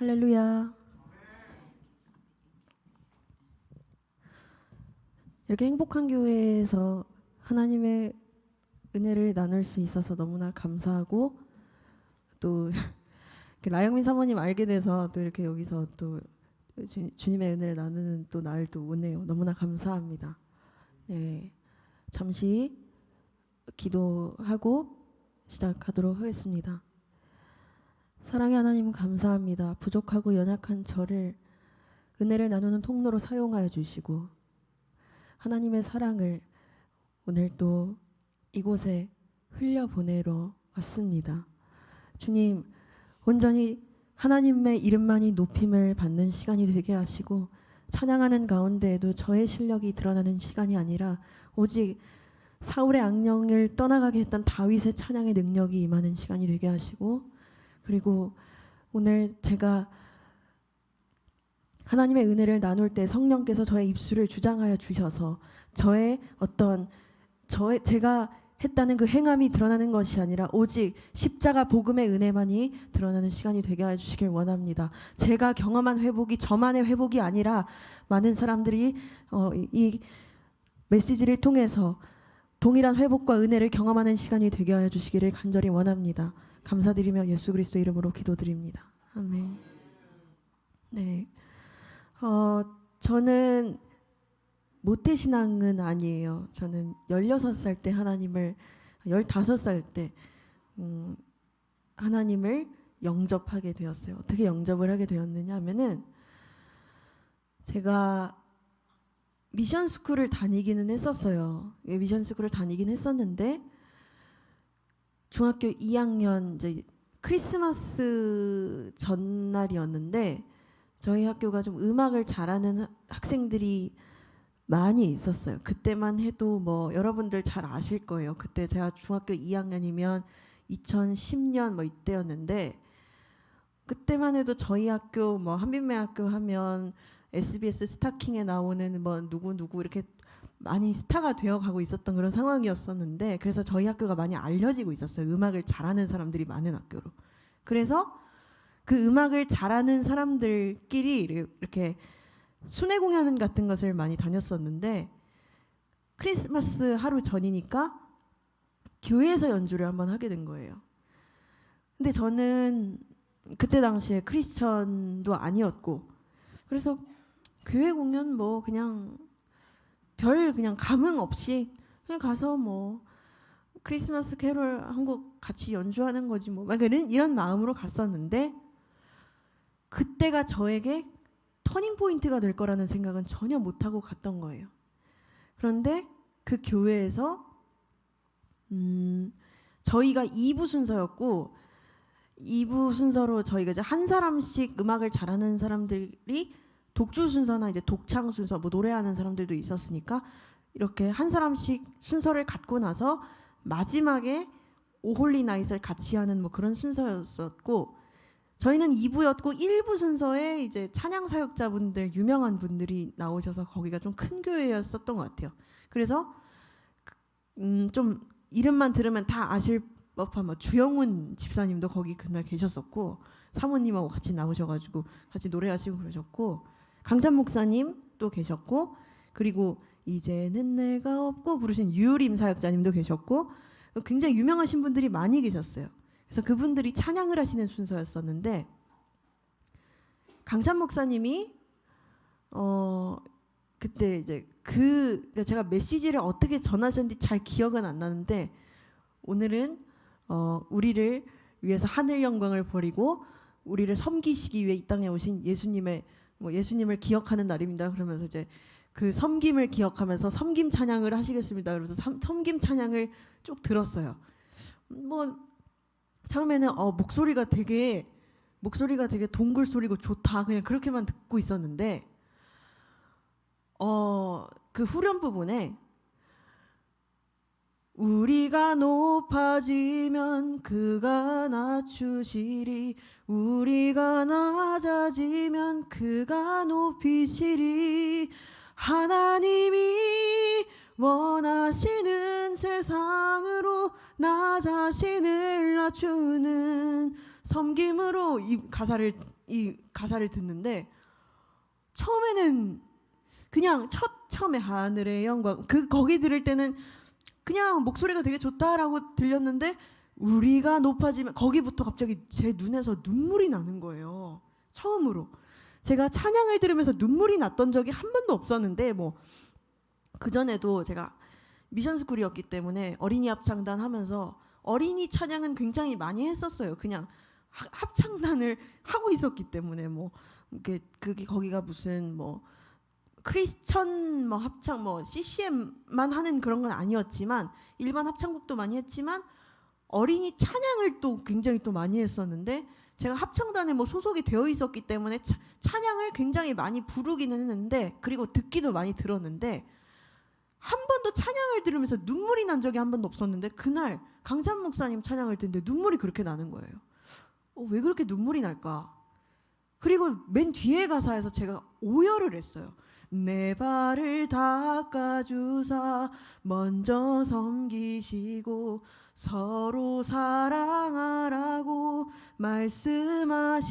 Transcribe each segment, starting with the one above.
할렐루야. 이렇게 행복한 교회에서 하나님의 은혜를 나눌 수 있어서 너무나 감사하고, 또 라영민 사모님 알게 돼서 또 이렇게 여기서 또 주님의 은혜를 나누는 또 날 또 오네요. 너무나 감사합니다. 네, 잠시 기도하고 시작하도록 하겠습니다. 사랑의 하나님 감사합니다. 부족하고 연약한 저를 은혜를 나누는 통로로 사용하여 주시고 하나님의 사랑을 오늘 또 이곳에 흘려보내러 왔습니다. 주님, 온전히 하나님의 이름만이 높임을 받는 시간이 되게 하시고 찬양하는 가운데에도 저의 실력이 드러나는 시간이 아니라 오직 사울의 악령을 떠나가게 했던 다윗의 찬양의 능력이 임하는 시간이 되게 하시고, 그리고 오늘 제가 하나님의 은혜를 나눌 때 성령께서 저의 입술을 주장하여 주셔서 제가 했다는 그 행함이 드러나는 것이 아니라 오직 십자가 복음의 은혜만이 드러나는 시간이 되게 해주시길 원합니다. 제가 경험한 회복이 저만의 회복이 아니라 많은 사람들이 이 메시지를 통해서 동일한 회복과 은혜를 경험하는 시간이 되게 해주시기를 간절히 원합니다. 감사드리며 예수 그리스도 이름으로 기도드립니다. 아멘. 네, 저는 모태신앙은 아니에요. 저는 16살 때 하나님을 15살 때 하나님을 영접하게 되었어요. 어떻게 영접을 하게 되었느냐 하면은 제가 미션스쿨을 다니기는 했었어요. 미션스쿨을 다니긴 했었는데 중학교 2학년 이제 크리스마스 전날이었는데 저희 학교가 좀 음악을 잘하는 학생들이 많이 있었어요. 그때만 해도 뭐 여러분들 잘 아실 거예요. 그때 제가 중학교 2학년이면 2010년 뭐 이때였는데 그때만 해도 저희 학교 뭐 한빛매학교 하면 SBS 스타킹에 나오는 뭐 누구 이렇게 많이 스타가 되어가고 있었던 그런 상황이었었는데, 그래서 저희 학교가 많이 알려지고 있었어요. 음악을 잘하는 사람들이 많은 학교로. 그래서 그 음악을 잘하는 사람들끼리 이렇게 순회 공연 같은 것을 많이 다녔었는데 크리스마스 하루 전이니까 교회에서 연주를 한번 하게 된 거예요. 근데 저는 그때 당시에 크리스천도 아니었고 그래서 교회 공연 뭐 그냥 그냥 감흥 없이 그냥 가서 뭐 크리스마스 캐롤 한 곡 같이 연주하는 거지 뭐 막 이런 마음으로 갔었는데 그때가 저에게 터닝 포인트가 될 거라는 생각은 전혀 못하고 갔던 거예요. 그런데 그 교회에서 저희가 2부 순서였고 2부 순서로 저희가 이제 한 사람씩 음악을 잘하는 사람들이 독주 순서나 이제 독창 순서 뭐 노래하는 사람들도 있었으니까 이렇게 한 사람씩 순서를 갖고 나서 마지막에 오홀리 나잇을 같이 하는 뭐 그런 순서였었고 저희는 2부였고 1부 순서에 이제 찬양 사역자분들 유명한 분들이 나오셔서 거기가 좀 큰 교회였었던 것 같아요. 그래서 좀 이름만 들으면 다 아실 법한 뭐 주영훈 집사님도 거기 그날 계셨었고 사모님하고 같이 나오셔가지고 같이 노래하시고 그러셨고 강찬 목사님 또 계셨고 그리고 이제는 내가 없고 부르신 유림 사역자님도 계셨고 굉장히 유명하신 분들이 많이 계셨어요. 그래서 그분들이 찬양을 하시는 순서였었는데 강찬 목사님이 그때 이제 제가 메시지를 어떻게 전하셨는지 잘 기억은 안 나는데 오늘은 우리를 위해서 하늘 영광을 버리고 우리를 섬기시기 위해 이 땅에 오신 예수님을 기억하는 날입니다. 그러면서 이제 그 섬김을 기억하면서 섬김 찬양을 하시겠습니다. 그래서 섬김 찬양을 쭉 들었어요. 뭐 처음에는 목소리가 되게 동굴 소리고 좋다 그냥 그렇게만 듣고 있었는데 그 후렴 부분에 우리가 높아지면 그가 낮추시리 우리가 낮아지면 그가 높이시리 하나님이 원하시는 세상으로 나 자신을 낮추는 섬김으로 이 가사를 듣는데 처음에는 그냥 처음에 하늘의 영광 거기 들을 때는 그냥 목소리가 되게 좋다라고 들렸는데 우리가 높아지면 거기부터 갑자기 제 눈에서 눈물이 나는 거예요. 처음으로 제가 찬양을 들으면서 눈물이 났던 적이 한 번도 없었는데 뭐 그전에도 제가 미션스쿨이었기 때문에 어린이 합창단 하면서 어린이 찬양은 굉장히 많이 했었어요. 그냥 합창단을 하고 있었기 때문에 뭐 그게 거기가 무슨 뭐 크리스천 뭐 합창 뭐 CCM만 하는 그런 건 아니었지만 일반 합창곡도 많이 했지만 어린이 찬양을 또 굉장히 또 많이 했었는데 제가 합창단에 뭐 소속이 되어 있었기 때문에 찬양을 굉장히 많이 부르기는 했는데 그리고 듣기도 많이 들었는데 한 번도 찬양을 들으면서 눈물이 난 적이 한 번도 없었는데 그날 강찬 목사님 찬양을 듣는데 눈물이 그렇게 나는 거예요. 왜 그렇게 눈물이 날까? 그리고 맨 뒤에 가사에서 제가 오열을 했어요. 내 발을 닦아주사 먼저 섬기시고 서로 사랑하라고 말씀하시었네.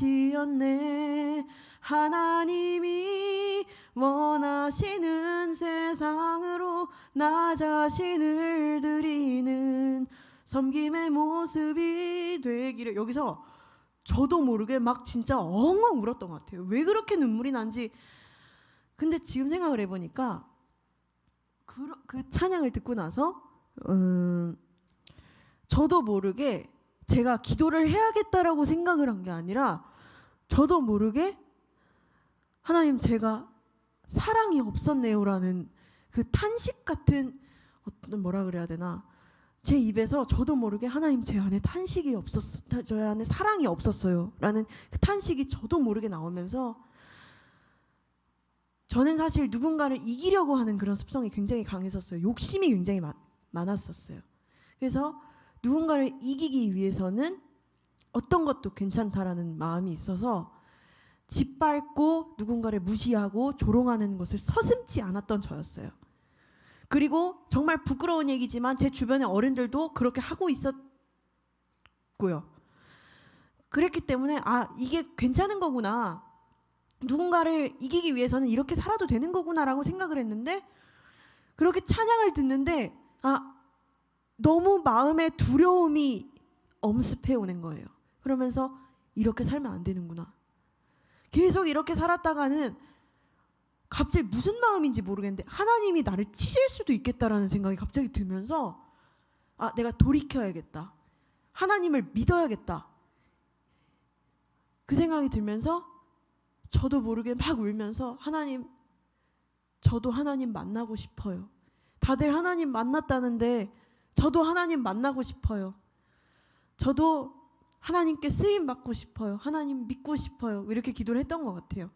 하나님이 원하시는 세상으로 나 자신을 드리는 섬김의 모습이 되기를. 여기서 저도 모르게 막 진짜 엉엉 울었던 것 같아요. 왜 그렇게 눈물이 난지. 근데 지금 생각을 해보니까 그 찬양을 듣고 나서 저도 모르게 제가 기도를 해야겠다라고 생각을 한 게 아니라 저도 모르게 하나님 제가 사랑이 없었네요라는 그 탄식 같은 어떤 뭐라 그래야 되나 제 입에서 저도 모르게 하나님 제 안에 탄식이 없었어, 저 안에 사랑이 없었어요라는 그 탄식이 저도 모르게 나오면서 저는 사실 누군가를 이기려고 하는 그런 습성이 굉장히 강했었어요. 욕심이 굉장히 많았었어요. 그래서 누군가를 이기기 위해서는 어떤 것도 괜찮다라는 마음이 있어서 짓밟고 누군가를 무시하고 조롱하는 것을 서슴지 않았던 저였어요. 그리고 정말 부끄러운 얘기지만 제 주변의 어른들도 그렇게 하고 있었고요. 그랬기 때문에 이게 괜찮은 거구나. 누군가를 이기기 위해서는 이렇게 살아도 되는 거구나라고 생각을 했는데 그렇게 찬양을 듣는데 너무 마음에 두려움이 엄습해 오는 거예요. 그러면서 이렇게 살면 안 되는구나. 계속 이렇게 살았다가는 갑자기 무슨 마음인지 모르겠는데 하나님이 나를 치실 수도 있겠다라는 생각이 갑자기 들면서 내가 돌이켜야겠다. 하나님을 믿어야겠다. 그 생각이 들면서 저도 모르게 막 울면서 하나님, 저도 하나님 만나고 싶어요. 다들 하나님 만났다는데 저도 하나님 만나고 싶어요. 저도 하나님께 쓰임 받고 싶어요. 하나님 믿고 싶어요. 이렇게 기도를 했던 것 같아요.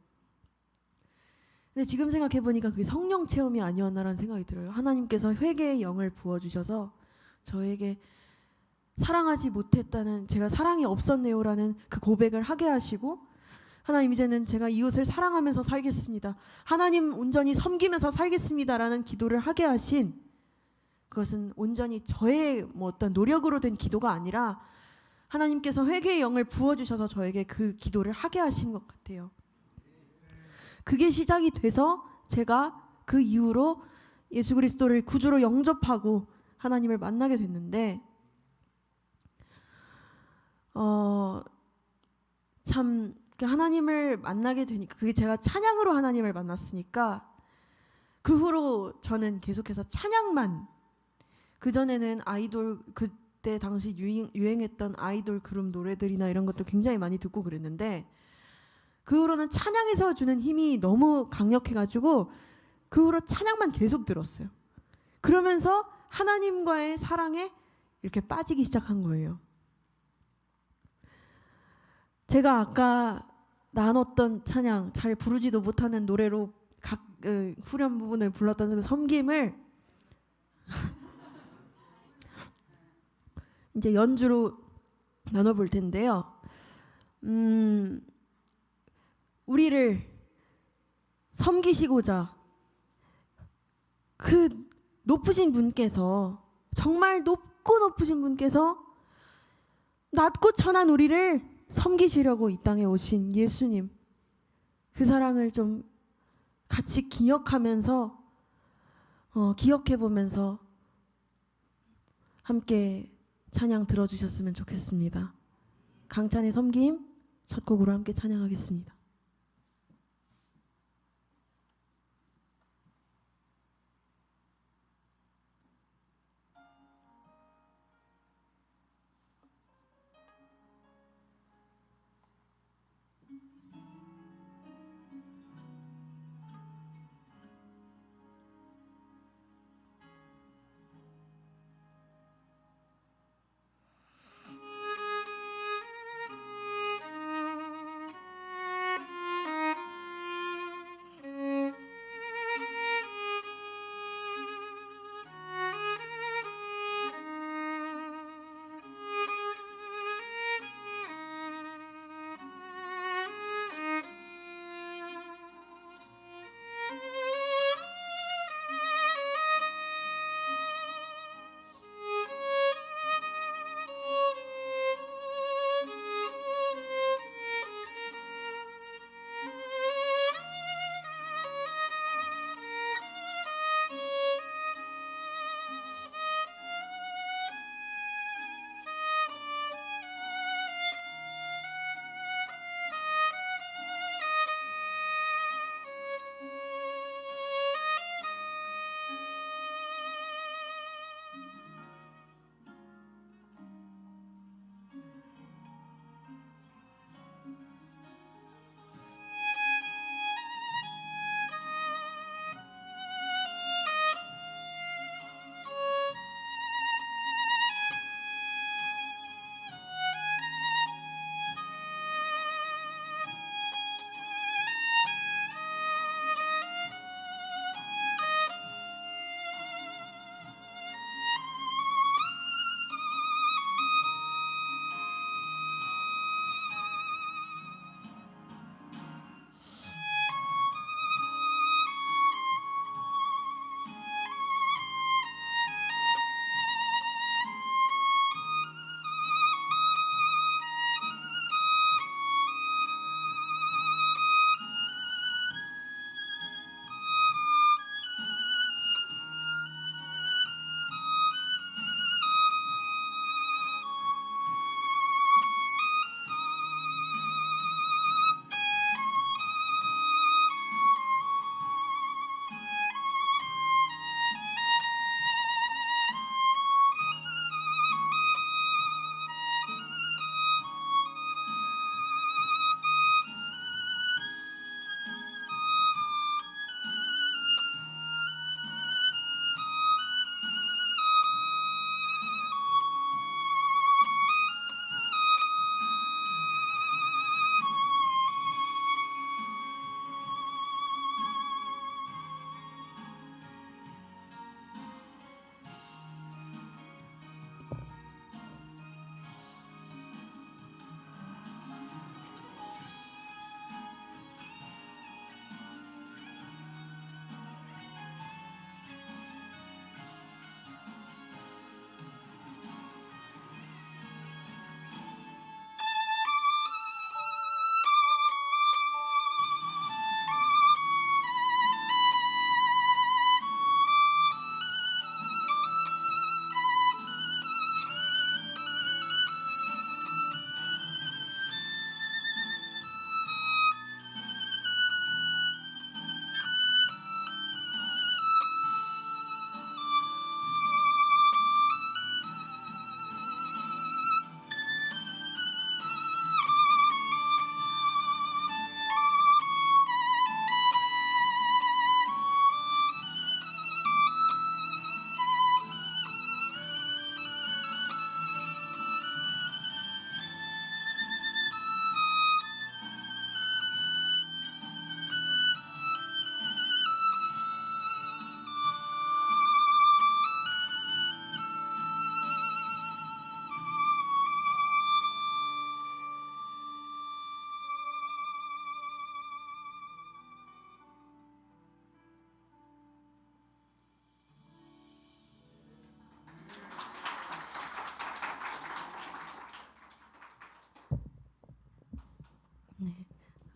근데 지금 생각해 보니까 그게 성령 체험이 아니었나라는 생각이 들어요. 하나님께서 회개의 영을 부어주셔서 저에게 사랑하지 못했다는, 제가 사랑이 없었네요라는 그 고백을 하게 하시고, 하나님 이제는 제가 이웃을 사랑하면서 살겠습니다. 하나님 온전히 섬기면서 살겠습니다라는 기도를 하게 하신, 그것은 온전히 저의 뭐 어떤 노력으로 된 기도가 아니라 하나님께서 회개의 영을 부어주셔서 저에게 그 기도를 하게 하신 것 같아요. 그게 시작이 돼서 제가 그 이후로 예수 그리스도를 구주로 영접하고 하나님을 만나게 됐는데, 참 하나님을 만나게 되니까, 그게 제가 찬양으로 하나님을 만났으니까 그 후로 저는 계속해서 찬양만, 그전에는 아이돌, 그때 당시 유행했던 아이돌 그룹 노래들이나 이런 것도 굉장히 많이 듣고 그랬는데, 그 후로는 찬양에서 주는 힘이 너무 강력해가지고 그 후로 찬양만 계속 들었어요. 그러면서 하나님과의 사랑에 이렇게 빠지기 시작한 거예요. 제가 아까 나눴던 찬양, 잘 부르지도 못하는 노래로 각 후렴 부분을 불렀던 그 섬김을 이제 연주로 나눠볼 텐데요. 우리를 섬기시고자 그 높으신 분께서, 정말 높고 높으신 분께서 낮고 천한 우리를 섬기시려고 이 땅에 오신 예수님, 그 사랑을 좀 같이 기억하면서 기억해보면서 함께 찬양 들어주셨으면 좋겠습니다. 강찬의 섬김 첫 곡으로 함께 찬양하겠습니다.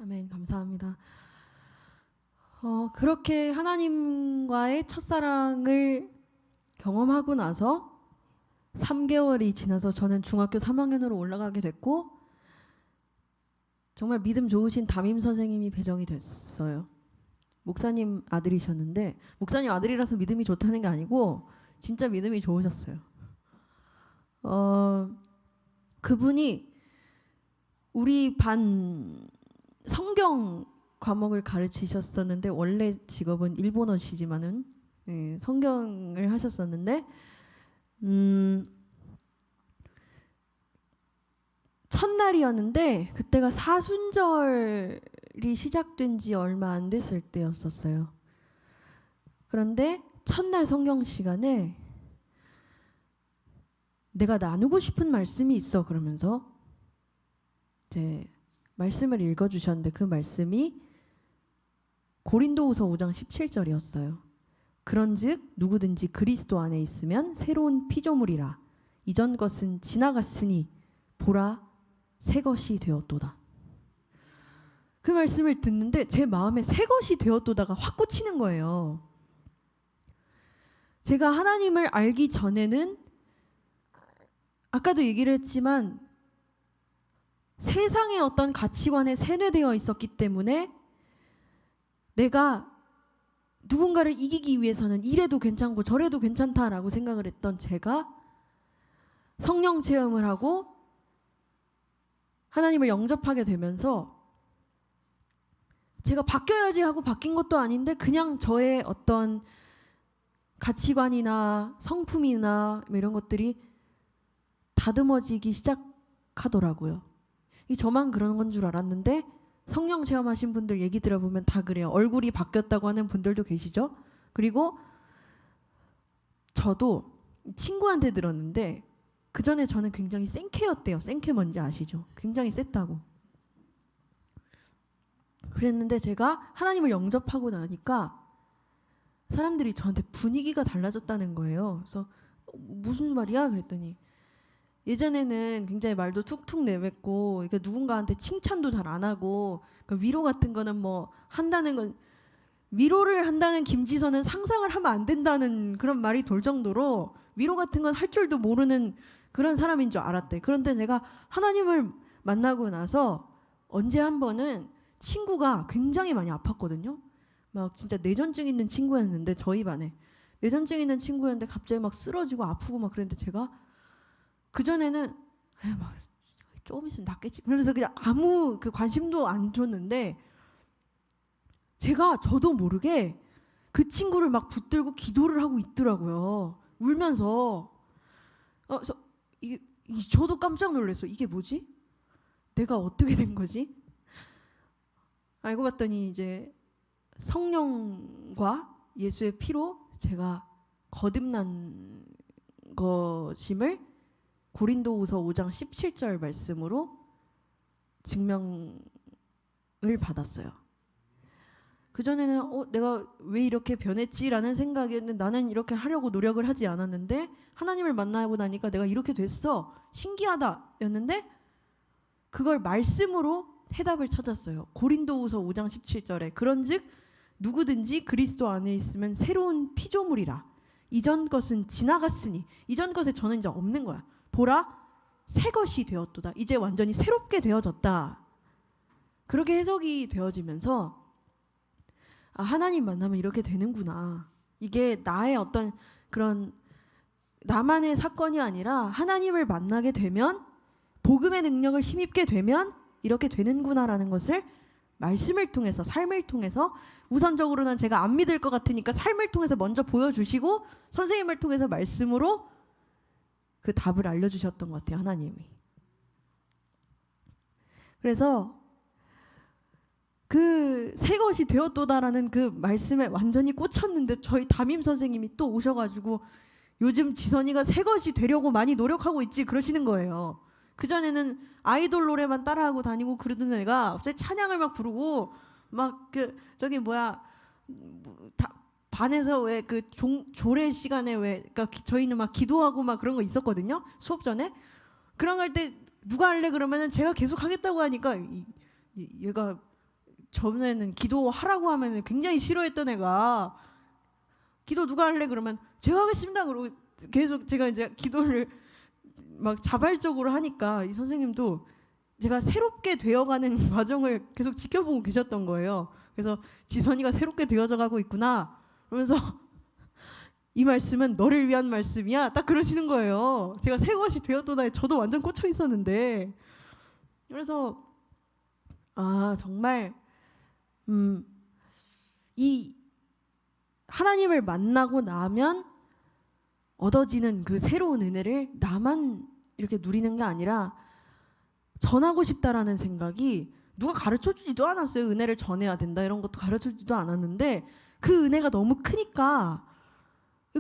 아멘. 감사합니다. 그렇게 하나님과의 첫사랑을 경험하고 나서 3개월이 지나서 저는 중학교 3학년으로 올라가게 됐고 정말 믿음 좋으신 담임 선생님이 배정이 됐어요. 목사님 아들이셨는데 목사님 아들이라서 믿음이 좋다는 게 아니고 진짜 믿음이 좋으셨어요. 그분이 우리 반 성경 과목을 가르치셨었는데 원래 직업은 일본어시지만은 성경을 하셨었는데 첫날이었는데 그때가 사순절이 시작된 지 얼마 안 됐을 때였었어요. 그런데 첫날 성경 시간에 내가 나누고 싶은 말씀이 있어 그러면서 이제 말씀을 읽어주셨는데 그 말씀이 고린도후서 5장 17절이었어요. 그런즉 누구든지 그리스도 안에 있으면 새로운 피조물이라 이전 것은 지나갔으니 보라 새 것이 되었도다. 그 말씀을 듣는데 제 마음에 새 것이 되었도다가 확 꽂히는 거예요. 제가 하나님을 알기 전에는 아까도 얘기를 했지만 세상의 어떤 가치관에 세뇌되어 있었기 때문에 내가 누군가를 이기기 위해서는 이래도 괜찮고 저래도 괜찮다라고 생각을 했던 제가 성령 체험을 하고 하나님을 영접하게 되면서 제가 바뀌어야지 하고 바뀐 것도 아닌데 그냥 저의 어떤 가치관이나 성품이나 이런 것들이 다듬어지기 시작하더라고요. 이 저만 그런 건 줄 알았는데 성령 체험하신 분들 얘기 들어보면 다 그래요. 얼굴이 바뀌었다고 하는 분들도 계시죠. 그리고 저도 친구한테 들었는데 그 전에 저는 굉장히 생캐였대요. 생캐 뭔지 아시죠? 굉장히 셌다고. 그랬는데 제가 하나님을 영접하고 나니까 사람들이 저한테 분위기가 달라졌다는 거예요. 그래서 무슨 말이야? 그랬더니 예전에는 굉장히 말도 툭툭 내뱉고 그러니까 누군가한테 칭찬도 잘 안 하고 그러니까 위로 같은 거는 뭐 한다는 건 위로를 한다는 김지선은 상상을 하면 안 된다는 그런 말이 돌 정도로 위로 같은 건 할 줄도 모르는 그런 사람인 줄 알았대. 그런데 내가 하나님을 만나고 나서 언제 한 번은 친구가 굉장히 많이 아팠거든요. 막 진짜 뇌전증 있는 친구였는데 저희 반에 뇌전증 있는 친구였는데 갑자기 막 쓰러지고 아프고 막 그랬는데 제가 그전에는 막 조금 있으면 낫겠지 그러면서 그냥 아무 그 관심도 안 줬는데 제가 저도 모르게 그 친구를 막 붙들고 기도를 하고 있더라고요. 울면서 그래서 저도 깜짝 놀랐어요. 이게 뭐지? 내가 어떻게 된 거지? 알고 봤더니 이제 성령과 예수의 피로 제가 거듭난 것임을 고린도후서 5장 17절 말씀으로 증명을 받았어요. 그전에는 내가 왜 이렇게 변했지라는 생각이었는데 나는 이렇게 하려고 노력을 하지 않았는데 하나님을 만나고 나니까 내가 이렇게 됐어. 신기하다 였는데 그걸 말씀으로 해답을 찾았어요. 고린도후서 5장 17절에 그런즉 누구든지 그리스도 안에 있으면 새로운 피조물이라 이전 것은 지나갔으니 이전 것에 저는 이제 없는 거야. 보라 새 것이 되었도다. 이제 완전히 새롭게 되어졌다. 그렇게 해석이 되어지면서 하나님 만나면 이렇게 되는구나. 이게 나의 어떤 그런 나만의 사건이 아니라 하나님을 만나게 되면 복음의 능력을 힘입게 되면 이렇게 되는구나라는 것을 말씀을 통해서 삶을 통해서 우선적으로는 제가 안 믿을 것 같으니까 삶을 통해서 먼저 보여주시고 선생님을 통해서 말씀으로 그 답을 알려주셨던 것 같아요. 하나님이. 그래서 그 새 것이 되었도다라는 그 말씀에 완전히 꽂혔는데 저희 담임 선생님이 또 오셔가지고 요즘 지선이가 새 것이 되려고 많이 노력하고 있지 그러시는 거예요. 그전에는 아이돌 노래만 따라하고 다니고 그러던 애가 갑자기 찬양을 막 부르고 막 그 저기 뭐야 반에서 왜 그 조례 시간에 왜 그러니까 저희는 막 기도하고 막 그런 거 있었거든요. 수업 전에 그런 걸 때 누가 할래 그러면은 제가 계속 하겠다고 하니까 얘가 전에는 기도하라고 하면 굉장히 싫어했던 애가 기도 누가 할래 그러면 제가 하겠습니다 그러고 계속 제가 이제 기도를 막 자발적으로 하니까 이 선생님도 제가 새롭게 되어가는 과정을 계속 지켜보고 계셨던 거예요. 그래서 지선이가 새롭게 되어져 가고 있구나 그러면서 이 말씀은 너를 위한 말씀이야 딱 그러시는 거예요. 제가 새 것이 되었도다 저도 완전 꽂혀 있었는데 그래서 아 정말 이 하나님을 만나고 나면 얻어지는 그 새로운 은혜를 나만 이렇게 누리는 게 아니라 전하고 싶다라는 생각이 누가 가르쳐 주지도 않았어요. 은혜를 전해야 된다 이런 것도 가르쳐 주지도 않았는데 그 은혜가 너무 크니까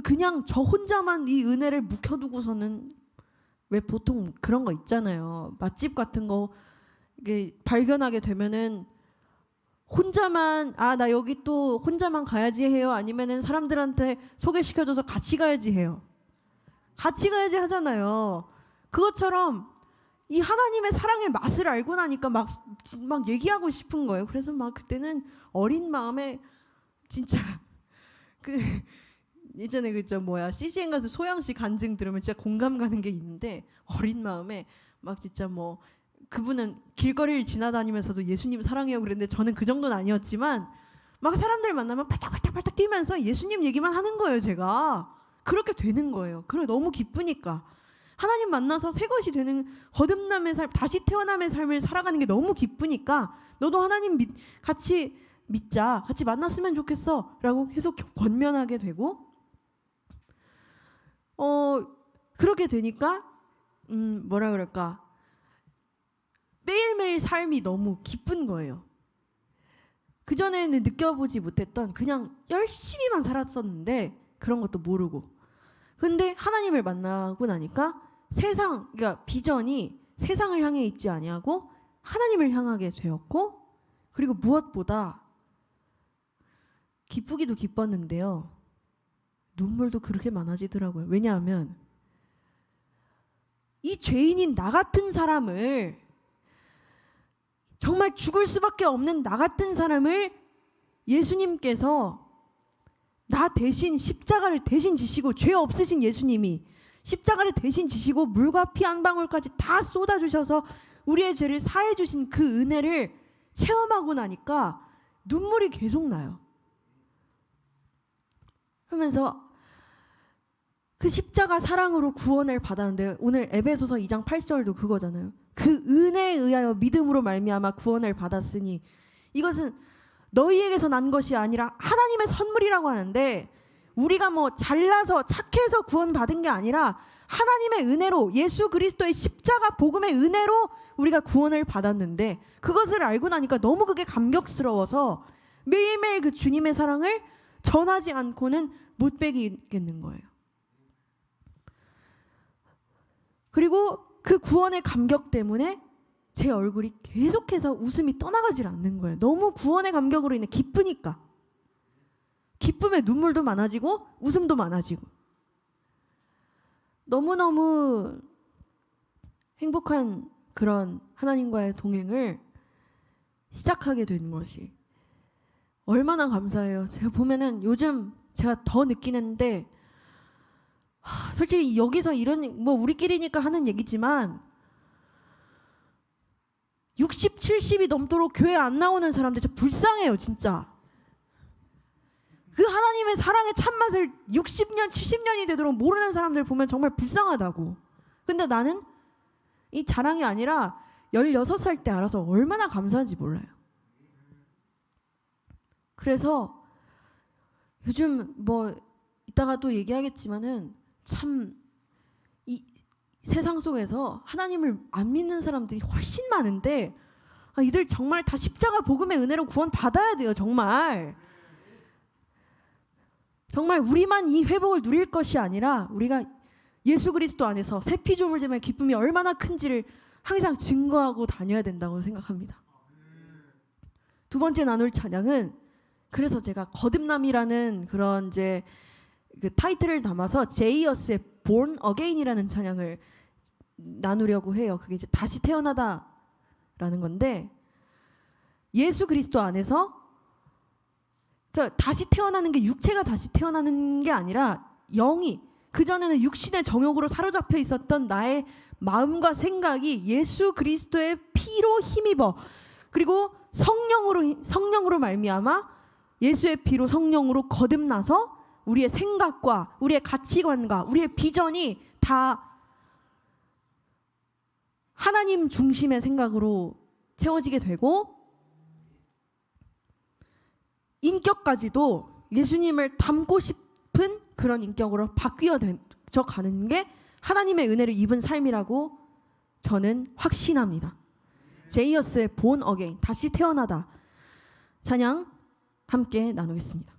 그냥 저 혼자만 이 은혜를 묵혀두고서는 왜 보통 그런 거 있잖아요. 맛집 같은 거 이게 발견하게 되면은 혼자만 나 여기 또 혼자만 가야지 해요. 아니면은 사람들한테 소개시켜줘서 같이 가야지 해요. 같이 가야지 하잖아요. 그것처럼 이 하나님의 사랑의 맛을 알고 나니까 막 얘기하고 싶은 거예요. 그래서 막 그때는 어린 마음에 진짜 그 예전에 그죠 CGN 가서 소영 씨 간증 들으면 진짜 공감 가는 게 있는데 어린 마음에 막 진짜 뭐 그분은 길거리를 지나다니면서도 예수님 사랑해요 그랬는데 저는 그 정도는 아니었지만 막 사람들 만나면 팔딱팔딱팔딱 뛰면서 예수님 얘기만 하는 거예요. 제가 그렇게 되는 거예요. 그래 너무 기쁘니까 하나님 만나서 새 것이 되는 거듭남의 삶 다시 태어남의 삶을 살아가는 게 너무 기쁘니까 너도 하나님 같이 믿자 같이 만났으면 좋겠어 라고 계속 권면하게 되고 그렇게 되니까 뭐라 그럴까 매일매일 삶이 너무 기쁜 거예요. 그전에는 느껴보지 못했던 그냥 열심히만 살았었는데 그런 것도 모르고 근데 하나님을 만나고 나니까 그러니까 비전이 세상을 향해 있지 아니하고 하나님을 향하게 되었고 그리고 무엇보다 기쁘기도 기뻤는데요. 눈물도 그렇게 많아지더라고요. 왜냐하면 이 죄인인 나 같은 사람을 정말 죽을 수밖에 없는 나 같은 사람을 예수님께서 나 대신 십자가를 대신 지시고 죄 없으신 예수님이 십자가를 대신 지시고 물과 피 한 방울까지 다 쏟아주셔서 우리의 죄를 사해 주신 그 은혜를 체험하고 나니까 눈물이 계속 나요. 그러면서 그 십자가 사랑으로 구원을 받았는데 오늘 에베소서 2장 8절도 그거잖아요. 그 은혜에 의하여 믿음으로 말미암아 구원을 받았으니 이것은 너희에게서 난 것이 아니라 하나님의 선물이라고 하는데 우리가 뭐 잘나서 착해서 구원받은 게 아니라 하나님의 은혜로 예수 그리스도의 십자가 복음의 은혜로 우리가 구원을 받았는데 그것을 알고 나니까 너무 그게 감격스러워서 매일매일 그 주님의 사랑을 전하지 않고는 못 빼겠는 거예요. 그리고 그 구원의 감격 때문에 제 얼굴이 계속해서 웃음이 떠나가질 않는 거예요. 너무 구원의 감격으로 인해 기쁘니까. 기쁨에 눈물도 많아지고 웃음도 많아지고 너무너무 행복한 그런 하나님과의 동행을 시작하게 된 것이 얼마나 감사해요. 제가 보면은 요즘 제가 더 느끼는데 솔직히 여기서 이런 뭐 우리끼리니까 하는 얘기지만 60, 70이 넘도록 교회 안 나오는 사람들 진짜 불쌍해요. 진짜 그 하나님의 사랑의 참맛을 60년, 70년이 되도록 모르는 사람들 보면 정말 불쌍하다고. 근데 나는 이 자랑이 아니라 16살 때 알아서 얼마나 감사한지 몰라요. 그래서 요즘 뭐 이따가 또 얘기하겠지만은 참 이 세상 속에서 하나님을 안 믿는 사람들이 훨씬 많은데 이들 정말 다 십자가 복음의 은혜로 구원 받아야 돼요. 정말 우리만 이 회복을 누릴 것이 아니라 우리가 예수 그리스도 안에서 새 피조물 되면 기쁨이 얼마나 큰지를 항상 증거하고 다녀야 된다고 생각합니다. 두 번째 나눌 찬양은 그래서 제가 거듭남이라는 그런 이제 그 타이틀을 담아서 제이어스의 Born Again이라는 찬양을 나누려고 해요. 그게 이제 다시 태어나다라는 건데 예수 그리스도 안에서 그러니까 다시 태어나는 게 육체가 다시 태어나는 게 아니라 영이, 그전에는 육신의 정욕으로 사로잡혀 있었던 나의 마음과 생각이 예수 그리스도의 피로 힘입어, 그리고 성령으로 말미암아 예수의 피로 성령으로 거듭나서 우리의 생각과 우리의 가치관과 우리의 비전이 다 하나님 중심의 생각으로 채워지게 되고, 인격까지도 예수님을 닮고 싶은 그런 인격으로 바뀌어져 가는 게 하나님의 은혜를 입은 삶이라고 저는 확신합니다. 제이어스의 Born Again, 다시 태어나다 찬양 함께 나누겠습니다.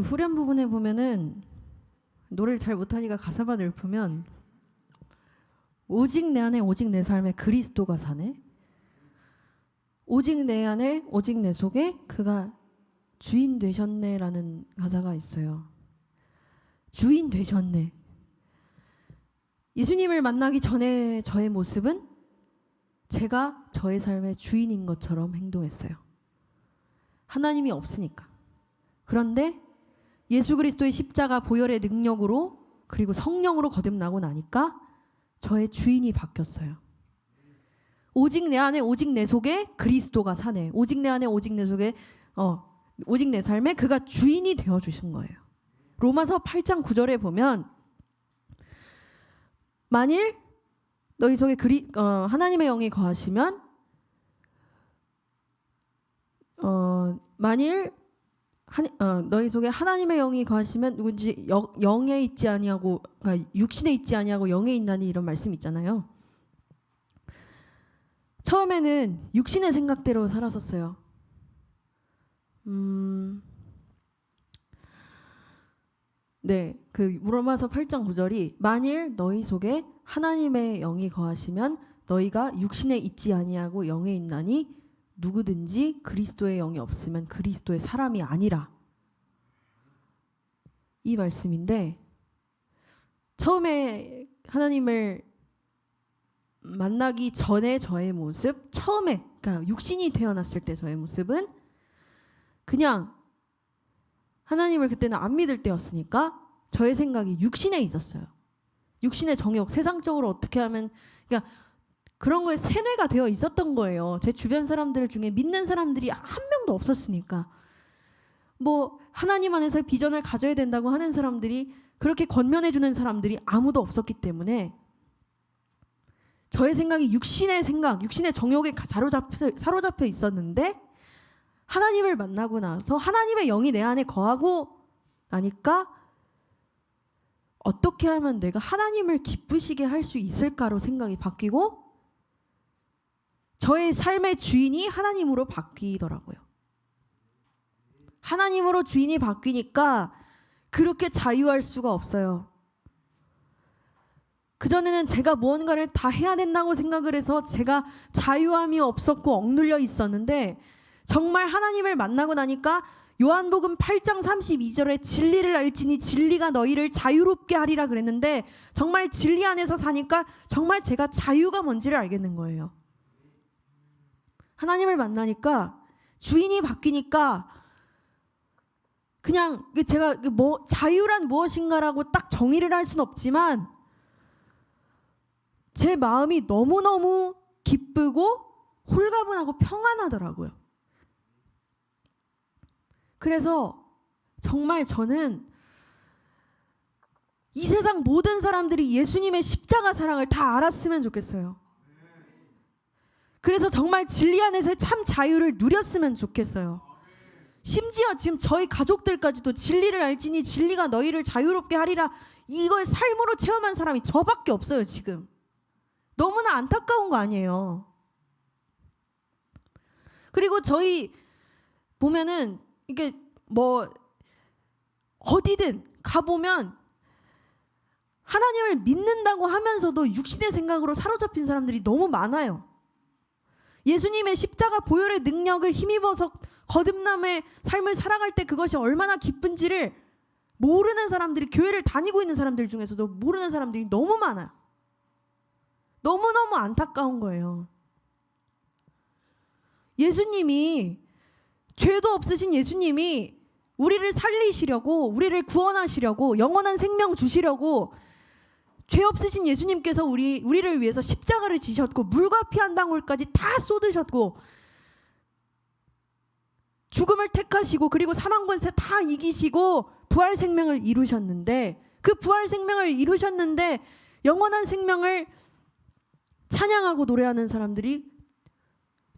그 후렴 부분에 보면은 노래를 잘 못하니까 가사만 읊으면 오직 내 안에 오직 내 삶에 그리스도가 사네. 오직 내 안에 오직 내 속에 그가 주인 되셨네라는 가사가 있어요. 주인 되셨네. 예수님을 만나기 전에 저의 모습은 제가 저의 삶의 주인인 것처럼 행동했어요. 하나님이 없으니까. 그런데 예수 그리스도의 십자가 보혈의 능력으로 그리고 성령으로 거듭나고 나니까 저의 주인이 바뀌었어요. 오직 내 안에 오직 내 속에 그리스도가 사네. 오직 내 안에 오직 내 속에 오직 내 삶에 그가 주인이 되어주신 거예요. 로마서 8장 9절에 보면 만일 너희 속에 하나님의 영이 거하시면 만일 너희 속에 하나님의 영이 거하시면 누군지 영에 있지 아니하고 그러니까 육신에 있지 아니하고 영에 있나니 이런 말씀 있잖아요. 처음에는 육신의 생각대로 살았었어요. 네, 그 로마서 8장 9절이 만일 너희 속에 하나님의 영이 거하시면 너희가 육신에 있지 아니하고 영에 있나니 누구든지 그리스도의 영이 없으면 그리스도의 사람이 아니라, 이 말씀인데 처음에 하나님을 만나기 전에 저의 모습, 처음에 그러니까 육신이 태어났을 때 저의 모습은 그냥 하나님을 그때는 안 믿을 때였으니까 저의 생각이 육신에 있었어요. 육신의 정욕, 세상적으로 어떻게 하면, 그러니까 그런 거에 세뇌가 되어 있었던 거예요. 제 주변 사람들 중에 믿는 사람들이 한 명도 없었으니까. 뭐 하나님 안에서의 비전을 가져야 된다고 하는 사람들이, 그렇게 권면해 주는 사람들이 아무도 없었기 때문에 저의 생각이 육신의 생각, 육신의 정욕에 사로잡혀 있었는데 하나님을 만나고 나서 하나님의 영이 내 안에 거하고 나니까 어떻게 하면 내가 하나님을 기쁘시게 할 수 있을까로 생각이 바뀌고 저의 삶의 주인이 하나님으로 바뀌더라고요. 하나님으로 주인이 바뀌니까 그렇게 자유할 수가 없어요. 그전에는 제가 무언가를 다 해야 된다고 생각을 해서 제가 자유함이 없었고 억눌려 있었는데 정말 하나님을 만나고 나니까 요한복음 8장 32절에 진리를 알지니 진리가 너희를 자유롭게 하리라 그랬는데 정말 진리 안에서 사니까 정말 제가 자유가 뭔지를 알겠는 거예요. 하나님을 만나니까 주인이 바뀌니까 그냥 제가 뭐 자유란 무엇인가라고 딱 정의를 할 수는 없지만 제 마음이 너무너무 기쁘고 홀가분하고 평안하더라고요. 그래서 정말 저는 이 세상 모든 사람들이 예수님의 십자가 사랑을 다 알았으면 좋겠어요. 그래서 정말 진리 안에서의 참 자유를 누렸으면 좋겠어요. 심지어 지금 저희 가족들까지도 진리를 알지니 진리가 너희를 자유롭게 하리라, 이걸 삶으로 체험한 사람이 저밖에 없어요. 지금 너무나 안타까운 거 아니에요. 그리고 저희 보면은 이게 뭐 어디든 가보면 하나님을 믿는다고 하면서도 육신의 생각으로 사로잡힌 사람들이 너무 많아요. 예수님의 십자가 보혈의 능력을 힘입어서 거듭남의 삶을 살아갈 때 그것이 얼마나 기쁜지를 모르는 사람들이, 교회를 다니고 있는 사람들 중에서도 모르는 사람들이 너무 많아요. 너무너무 안타까운 거예요. 예수님이, 죄도 없으신 예수님이 우리를 살리시려고, 우리를 구원하시려고, 영원한 생명 주시려고 죄 없으신 예수님께서 우리를 위해서 십자가를 지셨고 물과 피 한 방울까지 다 쏟으셨고 죽음을 택하시고 그리고 사망 권세 다 이기시고 부활 생명을 이루셨는데, 그 부활 생명을 이루셨는데 영원한 생명을 찬양하고 노래하는 사람들이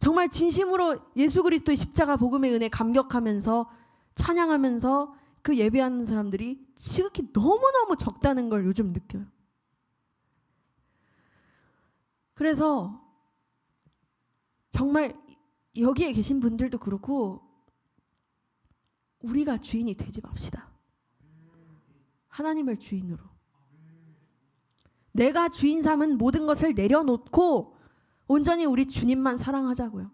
정말 진심으로 예수 그리스도의 십자가 복음의 은혜 감격하면서 찬양하면서 그 예배하는 사람들이 지극히 너무너무 적다는 걸 요즘 느껴요. 그래서 정말 여기에 계신 분들도 그렇고 우리가 주인이 되지 맙시다. 하나님을 주인으로. 내가 주인 삼은 모든 것을 내려놓고 온전히 우리 주님만 사랑하자고요.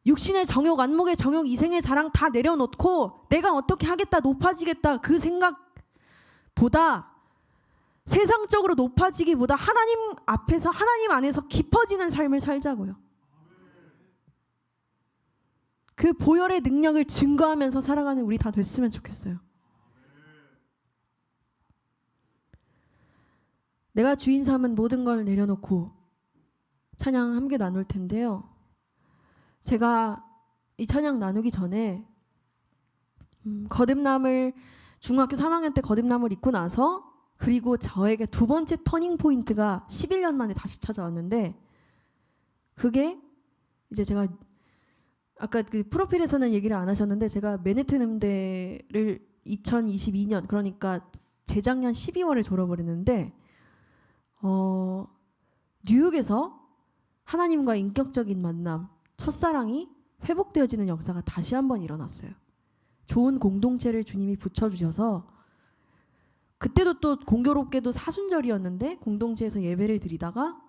육신의 정욕, 안목의 정욕, 이생의 자랑 다 내려놓고 내가 어떻게 하겠다, 높아지겠다 그 생각보다 세상적으로 높아지기보다 하나님 앞에서 하나님 안에서 깊어지는 삶을 살자고요. 그 보혈의 능력을 증거하면서 살아가는 우리 다 됐으면 좋겠어요. 내가 주인 삼은 모든 걸 내려놓고 찬양 함께 나눌 텐데요. 제가 이 찬양 나누기 전에 거듭남을 중학교 3학년 때 거듭남을 입고 나서 그리고 저에게 두 번째 터닝 포인트가 11년 만에 다시 찾아왔는데 그게 이제 제가 아까 그 프로필에서는 얘기를 안 하셨는데 제가 맨해튼 음대를 2022년 그러니까 재작년 12월에 졸업을 했는데 뉴욕에서 하나님과 인격적인 만남, 첫사랑이 회복되어지는 역사가 다시 한번 일어났어요. 좋은 공동체를 주님이 붙여주셔서 그때도 또 공교롭게도 사순절이었는데 공동체에서 예배를 드리다가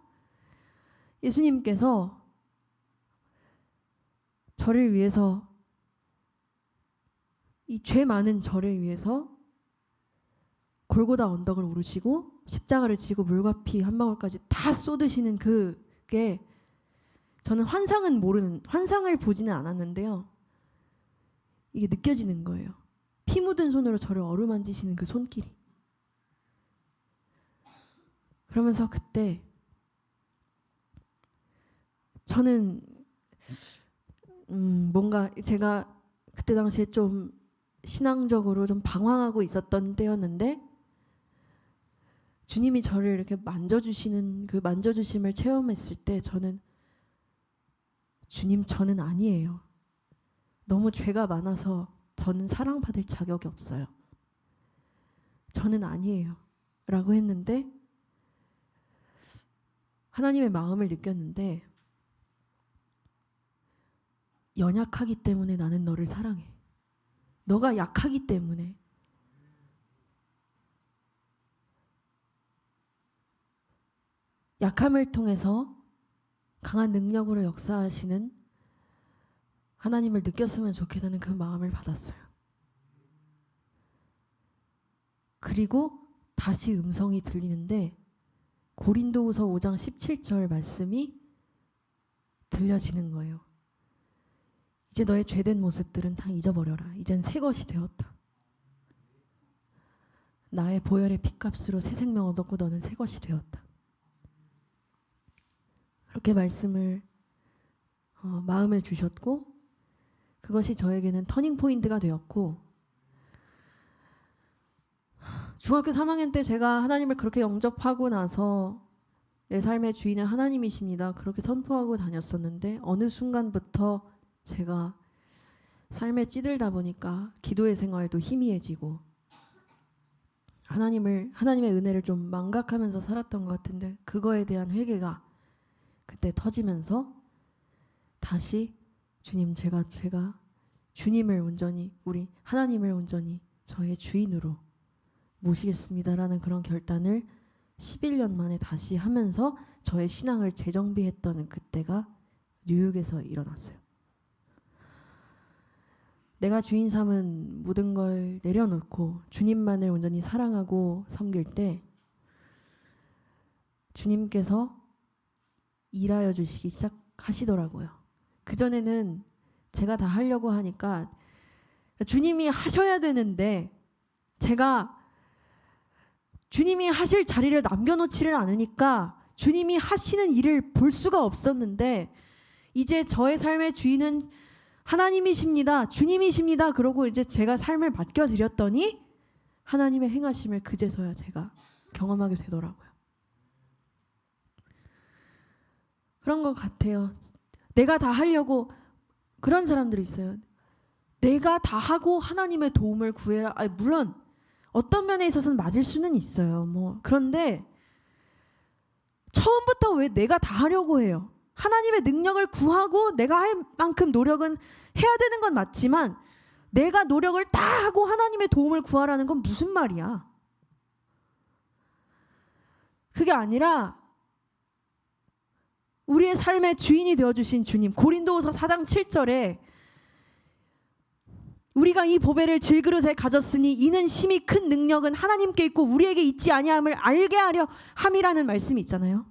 예수님께서 저를 위해서 이 죄 많은 저를 위해서 골고다 언덕을 오르시고 십자가를 지고 물과 피 한 방울까지 다 쏟으시는 그게 저는 환상을 보지는 않았는데요. 이게 느껴지는 거예요. 피 묻은 손으로 저를 어루만지시는 그 손길이. 그러면서 그때 저는 뭔가 제가 그때 당시에 좀 신앙적으로 좀 방황하고 있었던 때였는데 주님이 저를 이렇게 만져주시는 그 만져주심을 체험했을 때 저는 주님 저는 아니에요. 너무 죄가 많아서 저는 사랑받을 자격이 없어요. 저는 아니에요. 라고 했는데 하나님의 마음을 느꼈는데 연약하기 때문에 나는 너를 사랑해. 너가 약하기 때문에. 약함을 통해서 강한 능력으로 역사하시는 하나님을 느꼈으면 좋겠다는 그 마음을 받았어요. 그리고 다시 음성이 들리는데 고린도후서 5장 17절 말씀이 들려지는 거예요. 이제 너의 죄된 모습들은 다 잊어버려라. 이젠 새 것이 되었다. 나의 보혈의 핏값으로 새 생명 얻었고 너는 새 것이 되었다. 그렇게 마음을 주셨고 그것이 저에게는 터닝 포인트가 되었고 중학교 3학년 때 제가 하나님을 그렇게 영접하고 나서 내 삶의 주인은 하나님이십니다. 그렇게 선포하고 다녔었는데 어느 순간부터 제가 삶에 찌들다 보니까 기도의 생활도 희미해지고 하나님의 은혜를 좀 망각하면서 살았던 것 같은데 그거에 대한 회개가 그때 터지면서 다시 주님 제가 주님을 온전히 우리 하나님을 온전히 저의 주인으로 모시겠습니다라는 그런 결단을 11년 만에 다시 하면서 저의 신앙을 재정비했던 그때가 뉴욕에서 일어났어요. 내가 주인 삼은 모든 걸 내려놓고 주님만을 온전히 사랑하고 섬길 때 주님께서 일하여 주시기 시작하시더라고요. 그전에는 제가 다 하려고 하니까 주님이 하셔야 되는데 제가 주님이 하실 자리를 남겨놓지를 않으니까 주님이 하시는 일을 볼 수가 없었는데 이제 저의 삶의 주인은 하나님이십니다. 주님이십니다. 그러고 이제 제가 삶을 맡겨드렸더니 하나님의 행하심을 그제서야 제가 경험하게 되더라고요. 그런 것 같아요. 내가 다 하려고 그런 사람들이 있어요. 내가 다 하고 하나님의 도움을 구해라. 물론 어떤 면에 있어서는 맞을 수는 있어요. 그런데 처음부터 왜 내가 다 하려고 해요? 하나님의 능력을 구하고 내가 할 만큼 노력은 해야 되는 건 맞지만 내가 노력을 다 하고 하나님의 도움을 구하라는 건 무슨 말이야? 그게 아니라 우리의 삶의 주인이 되어주신 주님, 고린도후서 4장 7절에 우리가 이 보배를 질그릇에 가졌으니 이는 심히 큰 능력은 하나님께 있고 우리에게 있지 아니함을 알게 하려 함이라는 말씀이 있잖아요.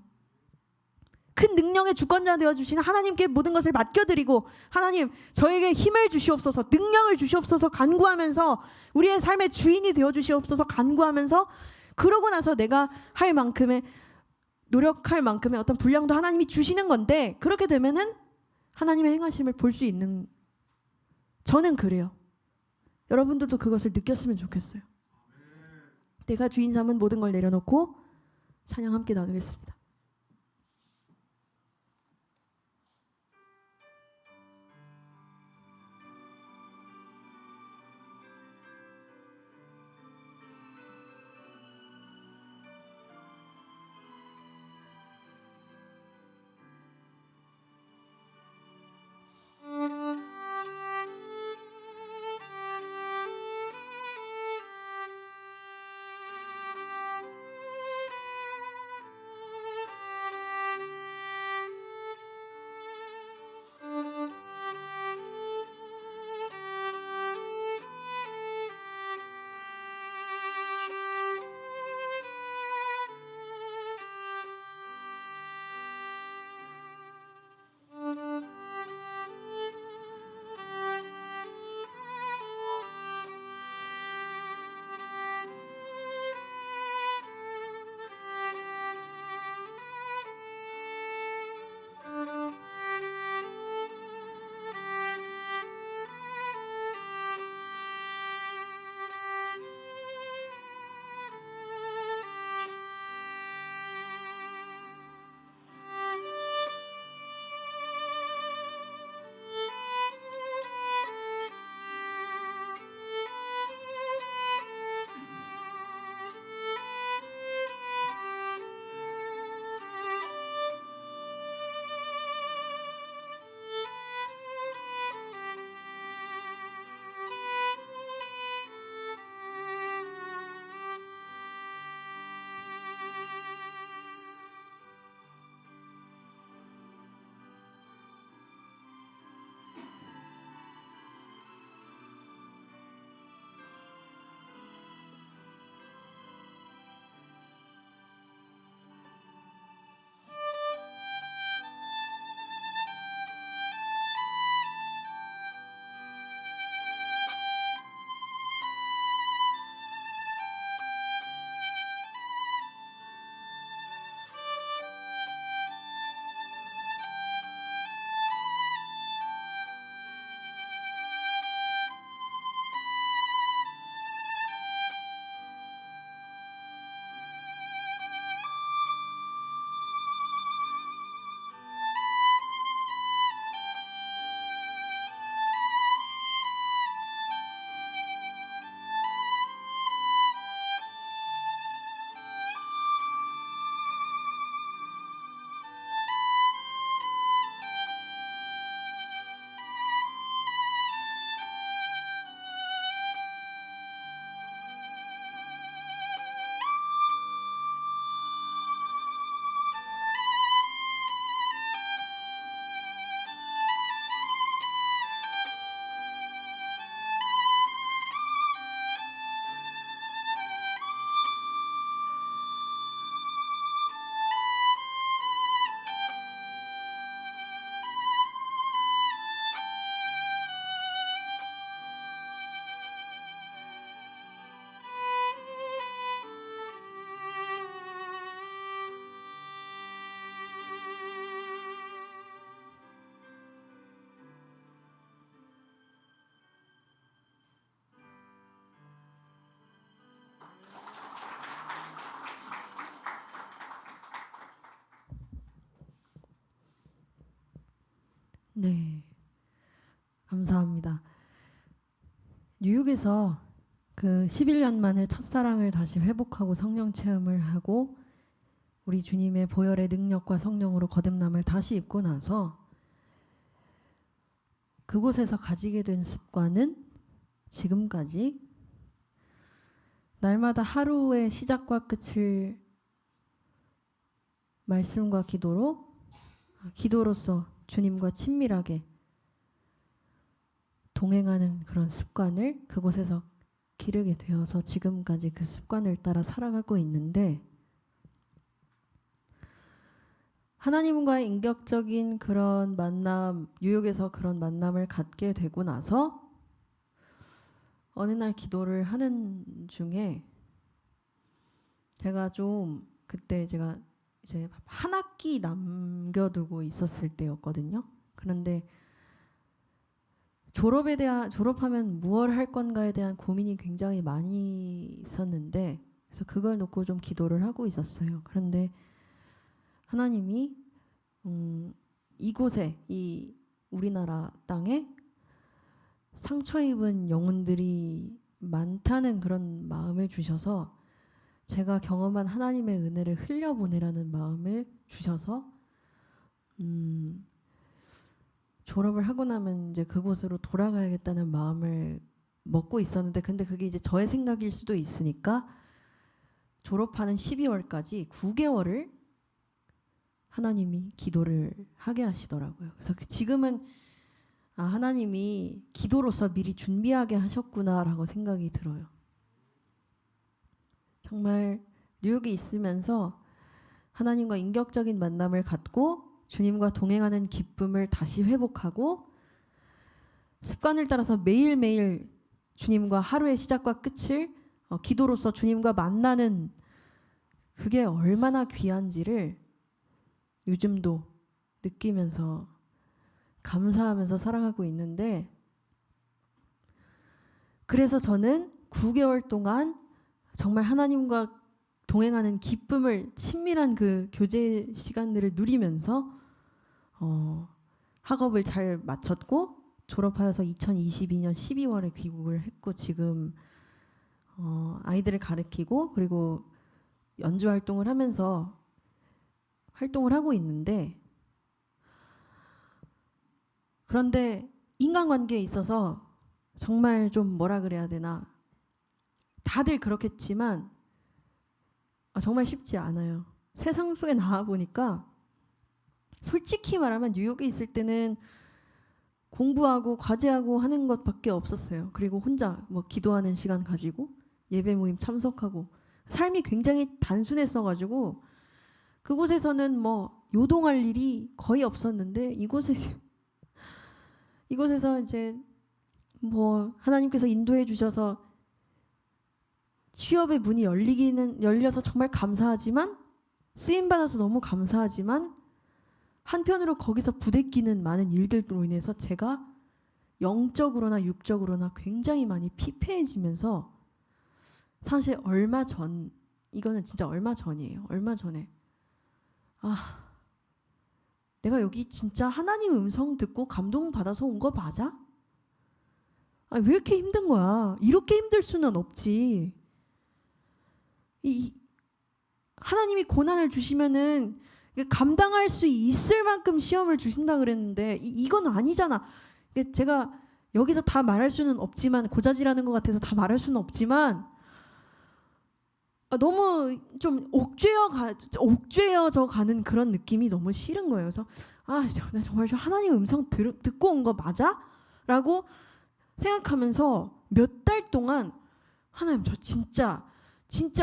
큰 능력의 주권자 되어주신 하나님께 모든 것을 맡겨드리고, 하나님 저에게 힘을 주시옵소서, 능력을 주시옵소서 간구하면서 우리의 삶의 주인이 되어주시옵소서 간구하면서, 그러고 나서 내가 할 만큼의, 노력할 만큼의 어떤 분량도 하나님이 주시는 건데, 그렇게 되면은 하나님의 행하심을 볼 수 있는, 저는 그래요. 여러분들도 그것을 느꼈으면 좋겠어요. 내가 주인 삼은 모든 걸 내려놓고 찬양 함께 나누겠습니다. 네, 감사합니다. 뉴욕에서 그 11년 만에 첫사랑을 다시 회복하고 성령 체험을 하고 우리 주님의 보혈의 능력과 성령으로 거듭남을 다시 입고 나서 그곳에서 가지게 된 습관은 지금까지 날마다 하루의 시작과 끝을 말씀과 기도로서 주님과 친밀하게 동행하는 그런 습관을 그곳에서 기르게 되어서 지금까지 그 습관을 따라 살아가고 있는데, 하나님과의 인격적인 그런 만남, 뉴욕에서 그런 만남을 갖게 되고 나서 어느 날 기도를 하는 중에 제가 좀 그때 제가 이제 한 학기 남겨두고 있었을 때였거든요. 그런데 졸업하면 무엇을 할 건가에 대한 고민이 굉장히 많이 있었는데, 그래서 그걸 놓고 좀 기도를 하고 있었어요. 그런데 하나님이 이곳에, 이 우리나라 땅에 상처 입은 영혼들이 많다는 그런 마음을 주셔서, 제가 경험한 하나님의 은혜를 흘려보내라는 마음을 주셔서 졸업을 하고 나면 이제 그곳으로 돌아가야겠다는 마음을 먹고 있었는데, 근데 그게 이제 저의 생각일 수도 있으니까 졸업하는 12월까지 9개월을 하나님이 기도를 하게 하시더라고요. 그래서 지금은 하나님이 기도로서 미리 준비하게 하셨구나라고 생각이 들어요. 정말 뉴욕에 있으면서 하나님과 인격적인 만남을 갖고 주님과 동행하는 기쁨을 다시 회복하고, 습관을 따라서 매일매일 주님과 하루의 시작과 끝을 기도로서 주님과 만나는, 그게 얼마나 귀한지를 요즘도 느끼면서 감사하면서 살아가고 있는데, 그래서 저는 9개월 동안 정말 하나님과 동행하는 기쁨을, 친밀한 그 교제 시간들을 누리면서 학업을 잘 마쳤고 졸업하여서 2022년 12월에 귀국을 했고, 지금 아이들을 가르치고 그리고 연주 활동을 하면서 활동을 하고 있는데, 그런데 인간관계에 있어서 정말 좀 뭐라 그래야 되나, 다들 그렇겠지만 정말 쉽지 않아요. 세상 속에 나와 보니까 솔직히 말하면 뉴욕에 있을 때는 공부하고 과제하고 하는 것밖에 없었어요. 그리고 혼자 뭐 기도하는 시간 가지고 예배 모임 참석하고, 삶이 굉장히 단순했어가지고 그곳에서는 뭐 요동할 일이 거의 없었는데, 이곳에서 이제 뭐 하나님께서 인도해 주셔서 취업의 문이 열려서 정말 감사하지만, 쓰임 받아서 너무 감사하지만, 한편으로 거기서 부대끼는 많은 일들로 인해서 제가 영적으로나 육적으로나 굉장히 많이 피폐해지면서, 사실 이거는 진짜 얼마 전이에요. 얼마 전에 내가 여기 진짜 하나님 음성 듣고 감동받아서 온 거 맞아? 왜 이렇게 힘든 거야? 이렇게 힘들 수는 없지. 하나님이 고난을 주시면은 감당할 수 있을 만큼 시험을 주신다 그랬는데 이건 아니잖아. 제가 여기서 다 말할 수는 없지만, 고자질하는 것 같아서 다 말할 수는 없지만, 너무 좀 옥죄어져 가는 그런 느낌이 너무 싫은 거예요. 그래서 나 정말 하나님 음성 듣고 온 거 맞아? 라고 생각하면서 몇 달 동안, 하나님 저 진짜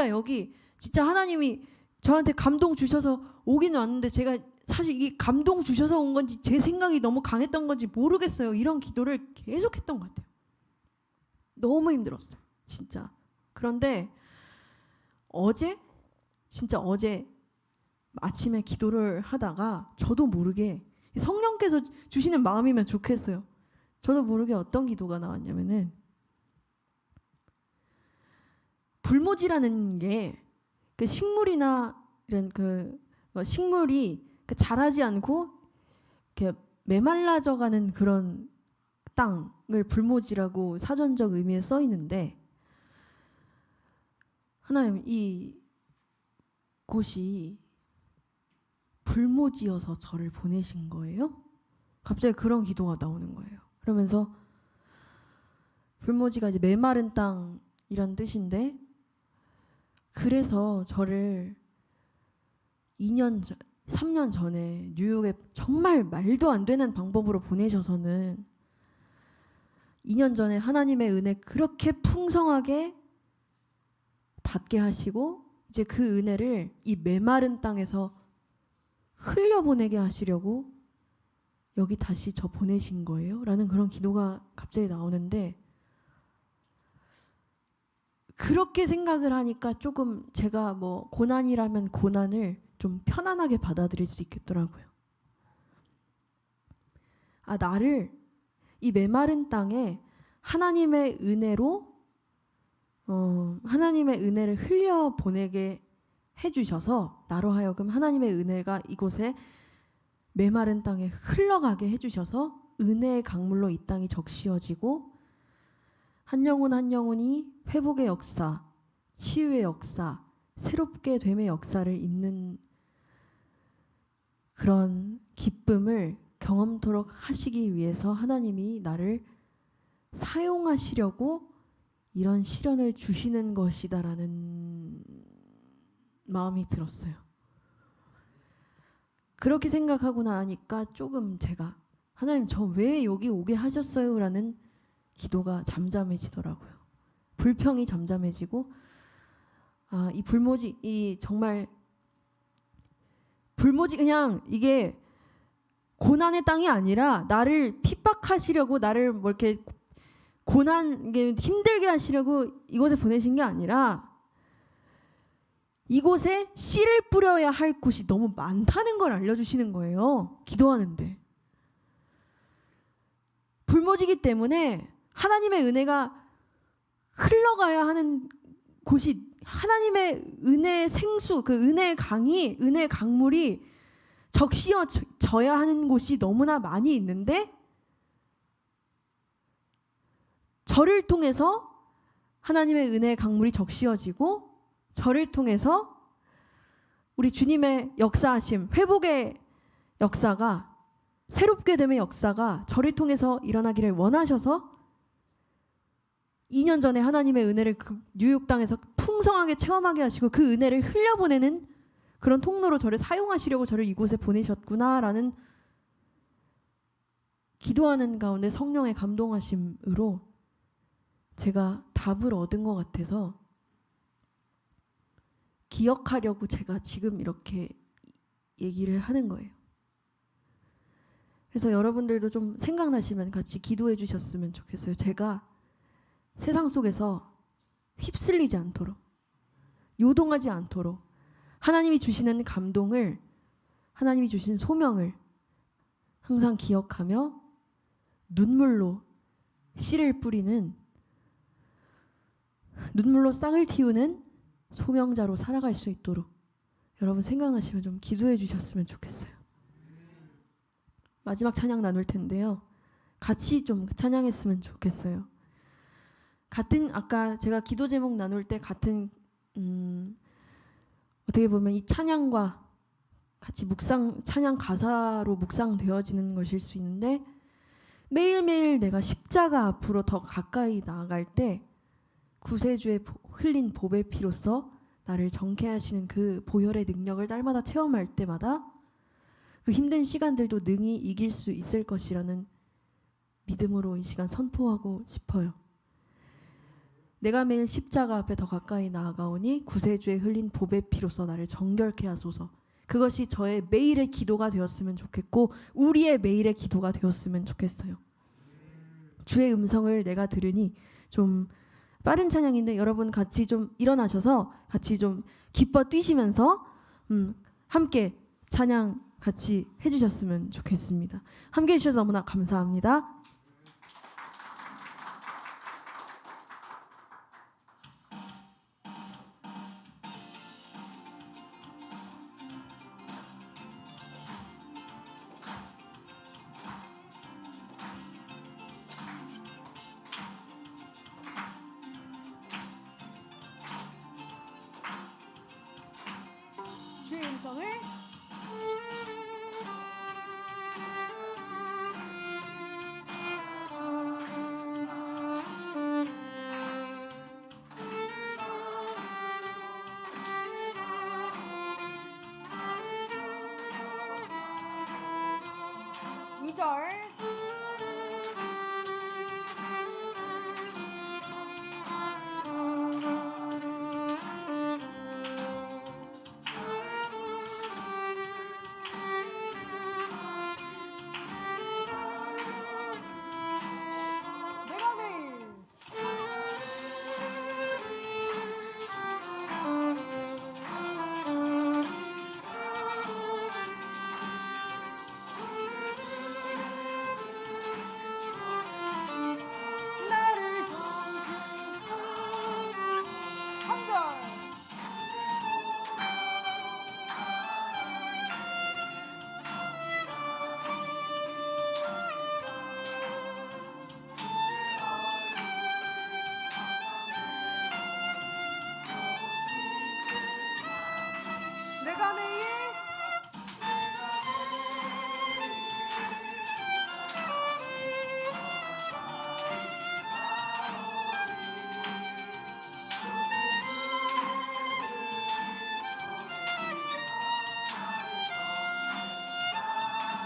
여기 진짜 하나님이 저한테 감동 주셔서 오긴 왔는데, 제가 사실 이게 감동 주셔서 온 건지 제 생각이 너무 강했던 건지 모르겠어요. 이런 기도를 계속했던 것 같아요. 너무 힘들었어요, 진짜. 그런데 진짜 어제 아침에 기도를 하다가 저도 모르게, 성령께서 주시는 마음이면 좋겠어요. 저도 모르게 어떤 기도가 나왔냐면은, 불모지라는 게 그 식물이나 이런 식물이 자라지 않고 이렇게 메말라져가는 그런 땅을 불모지라고 사전적 의미에 써 있는데, 하나님 이 곳이 불모지여서 저를 보내신 거예요? 갑자기 그런 기도가 나오는 거예요. 그러면서 불모지가 이제 메마른 땅이란 뜻인데, 그래서 저를 3년 전에 뉴욕에 정말 말도 안 되는 방법으로 보내셔서는 2년 전에 하나님의 은혜 그렇게 풍성하게 받게 하시고 이제 그 은혜를 이 메마른 땅에서 흘려보내게 하시려고 여기 다시 저 보내신 거예요? 라는 그런 기도가 갑자기 나오는데, 그렇게 생각을 하니까 조금 제가 뭐 고난이라면 고난을 좀 편안하게 받아들일 수 있겠더라고요. 아, 나를 이 메마른 땅에 하나님의 은혜로 하나님의 은혜를 흘려보내게 해주셔서, 나로 하여금 하나님의 은혜가 이곳에 메마른 땅에 흘러가게 해주셔서 은혜의 강물로 이 땅이 적시어지고 한 영혼 한 영혼이 회복의 역사, 치유의 역사, 새롭게 됨의 역사를 입는 그런 기쁨을 경험토록 하시기 위해서 하나님이 나를 사용하시려고 이런 시련을 주시는 것이다라는 마음이 들었어요. 그렇게 생각하고 나니까 조금 제가 하나님 저 왜 여기 오게 하셨어요? 라는 기도가 잠잠해지더라고요. 불평이 잠잠해지고, 아, 이 불모지, 이 정말 불모지, 그냥 이게 고난의 땅이 아니라 나를 핍박하시려고, 나를 뭐 이렇게 고난, 이게 힘들게 하시려고 이곳에 보내신 게 아니라 이곳에 씨를 뿌려야 할 곳이 너무 많다는 걸 알려주시는 거예요. 기도하는데. 불모지기 때문에 하나님의 은혜가 흘러가야 하는 곳이, 하나님의 은혜의 생수, 그 은혜의 강이, 은혜의 강물이 적시어져야 하는 곳이 너무나 많이 있는데, 저를 통해서 하나님의 은혜의 강물이 적시어지고, 저를 통해서 우리 주님의 역사하심, 회복의 역사가, 새롭게 됨의 역사가 저를 통해서 일어나기를 원하셔서 2년 전에 하나님의 은혜를 그 뉴욕 땅에서 풍성하게 체험하게 하시고 그 은혜를 흘려보내는 그런 통로로 저를 사용하시려고 저를 이곳에 보내셨구나라는 기도하는 가운데 성령의 감동하심으로 제가 답을 얻은 것 같아서 기억하려고 제가 지금 이렇게 얘기를 하는 거예요. 그래서 여러분들도 좀 생각나시면 같이 기도해 주셨으면 좋겠어요. 제가 세상 속에서 휩쓸리지 않도록, 요동하지 않도록 하나님이 주시는 감동을, 하나님이 주신 소명을 항상 기억하며 눈물로 씨를 뿌리는, 눈물로 싹을 틔우는 소명자로 살아갈 수 있도록 여러분 생각나시면 좀 기도해 주셨으면 좋겠어요. 마지막 찬양 나눌 텐데요. 같이 좀 찬양했으면 좋겠어요. 같은, 아까 제가 기도 제목 나눌 때 같은 어떻게 보면 이 찬양과 같이 묵상, 찬양 가사로 묵상되어지는 것일 수 있는데, 매일매일 내가 십자가 앞으로 더 가까이 나아갈 때 구세주의 흘린 보배 피로써 나를 정케하시는 그 보혈의 능력을 날마다 체험할 때마다 그 힘든 시간들도 능히 이길 수 있을 것이라는 믿음으로 이 시간 선포하고 싶어요. 내가 매일 십자가 앞에 더 가까이 나아가오니 구세주의 흘린 보배 피로써 나를 정결케 하소서. 그것이 저의 매일의 기도가 되었으면 좋겠고 우리의 매일의 기도가 되었으면 좋겠어요. 주의 음성을 내가 들으니, 좀 빠른 찬양인데 여러분 같이 좀 일어나셔서 같이 좀 기뻐 뛰시면서 함께 찬양 같이 해주셨으면 좋겠습니다. 함께 해주셔서 너무나 감사합니다. 주의 음성을 2절. 내가 매일 나를 정죄하고 3절. 내가 매일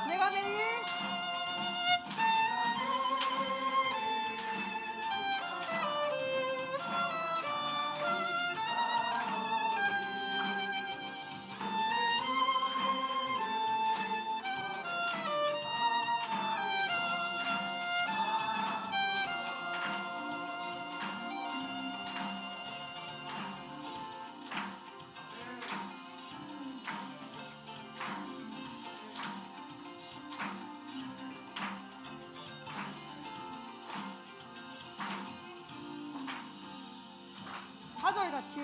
내가 매일 사절 같이.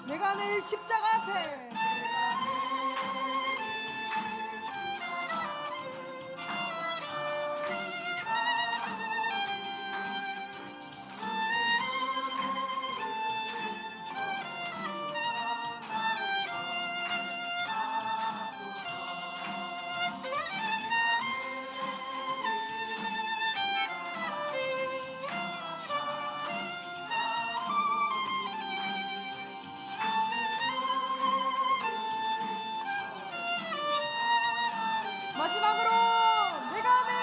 내가 매일 십자가 앞에 마지막으로 내가 매일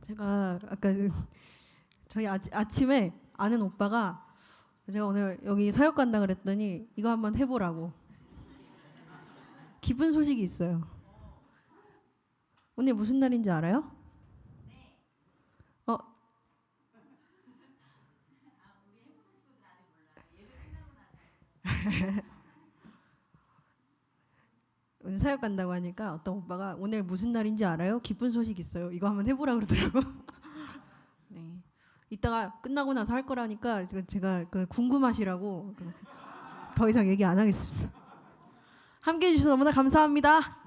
제가 아까 저희 아침에 아는 오빠가 제가 오늘 여기 사역 간다 그랬더니 이거 한번 해보라고 기쁜 소식이 있어요. 오늘 무슨 날인지 알아요? 어, 오늘 사역 간다고 하니까 어떤 오빠가 오늘 무슨 날인지 알아요? 기쁜 소식 있어요. 이거 한번 해보라 그러더라고. 네. 이따가 끝나고 나서 할 거라니까 제가 그 궁금하시라고 더 이상 얘기 안 하겠습니다. 함께해 주셔서 너무나 감사합니다.